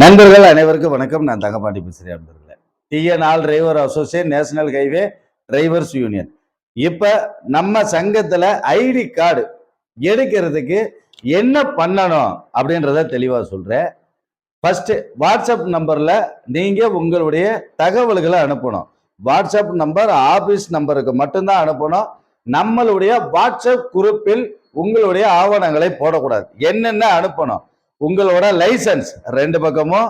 நண்பர்கள் அனைவருக்கும் வணக்கம். நான் தங்கப்பாண்டி பேசுகிறேன். நண்பர்களே, TN all driver association, national highway drivers union. இப்ப நம்ம சங்கத்துல ஐடி கார்டு எடுக்கிறதுக்கு என்ன பண்ணணும் அப்படின்றத தெளிவா சொல்றேன். ஃபர்ஸ்ட், வாட்ஸ்அப் நம்பர்ல நீங்க உங்களுடைய தகவல்களை அனுப்பணும். வாட்ஸ்அப் நம்பர் ஆபீஸ் நம்பருக்கு மட்டும்தான் அனுப்பணும். நம்மளுடைய வாட்ஸ்அப் குரூப்பில் உங்களுடைய ஆவணங்களை போடக்கூடாது. என்னென்ன அனுப்பணும்? உங்களோட லைசன்ஸ் 2 பக்கமும்,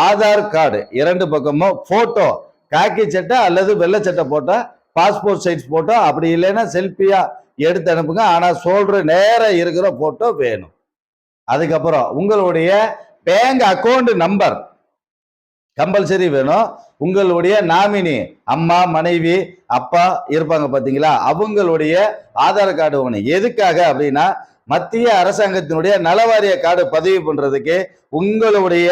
ஆதார் கார்டு 2 பக்கமும், போட்டோ காக்கி சட்டை அல்லது வெள்ளை சட்டை போட்டோ, பாஸ்போர்ட் சைஸ் போட்டோ, அப்படி இல்லைன்னா செல்ஃபியா எடுத்து அனுப்புங்க. ஆனா சொல்ற நேரம் இருக்கிற போட்டோ வேணும். அதுக்கப்புறம் உங்களுடைய பேங்க் அக்கௌண்ட் நம்பர் கம்பல்சரி வேணும். உங்களுடைய நாமினி, அம்மா, மனைவி, அப்பா இருப்பாங்க பாத்தீங்களா, அவங்களுடைய ஆதார் கார்டு வேணும். எதுக்காக அப்படின்னா, மத்திய அரசாங்கத்தினுடைய நலவாரிய கார்டு பதிவு பண்றதுக்கு உங்களுடைய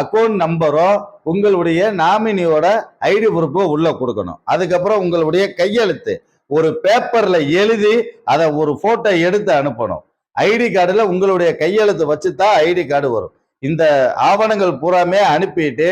அக்கௌண்ட் நம்பரோ உங்களுடைய நாமினியோட ஐடி ப்ரூஃபோ உள்ள கொடுக்கணும். அதுக்கப்புறம் உங்களுடைய கையெழுத்து ஒரு பேப்பர்ல எழுதி அதை ஒரு போட்டோ எடுத்து அனுப்பணும். ஐடி கார்டுல உங்களுடைய கையெழுத்து வச்சுதான் ஐடி கார்டு வரும். இந்த ஆவணங்கள் பூராமே அனுப்பிட்டு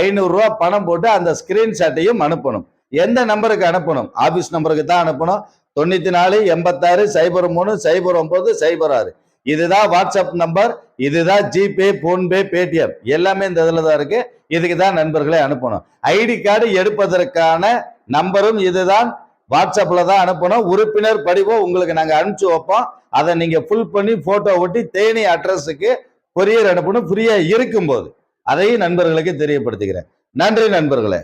500 ரூபாய் பணம் போட்டு அந்த ஸ்கிரீன்ஷாட்டையும் அனுப்பணும். எந்த நம்பருக்கு அனுப்பணும்? ஆபீஸ் நம்பருக்கு தான் அனுப்பணும். 94 86 03 09 06. இதுதான் வாட்ஸ்அப் நம்பர். இதுதான் ஜிபே, போன்பே, பேடிஎம் எல்லாமே இந்த இதுல தான் இருக்கு. இதுக்கு தான் நண்பர்களை அனுப்பணும். ஐடி கார்டு எடுப்பதற்கான நம்பரும் இதுதான். வாட்ஸ்அப்ல தான் அனுப்பணும். உறுப்பினர் படிவம் உங்களுக்கு நாங்க அனுப்பிச்சு வைப்போம். அதை நீங்க ஃபுல் பண்ணி போட்டோ ஒட்டி தேனி அட்ரஸுக்கு கொரியர் அனுப்பணும். ஃப்ரீயா இருக்கும்போது அதையும் நண்பர்களுக்கு தெரியப்படுத்துகிறேன். நன்றி நண்பர்களே.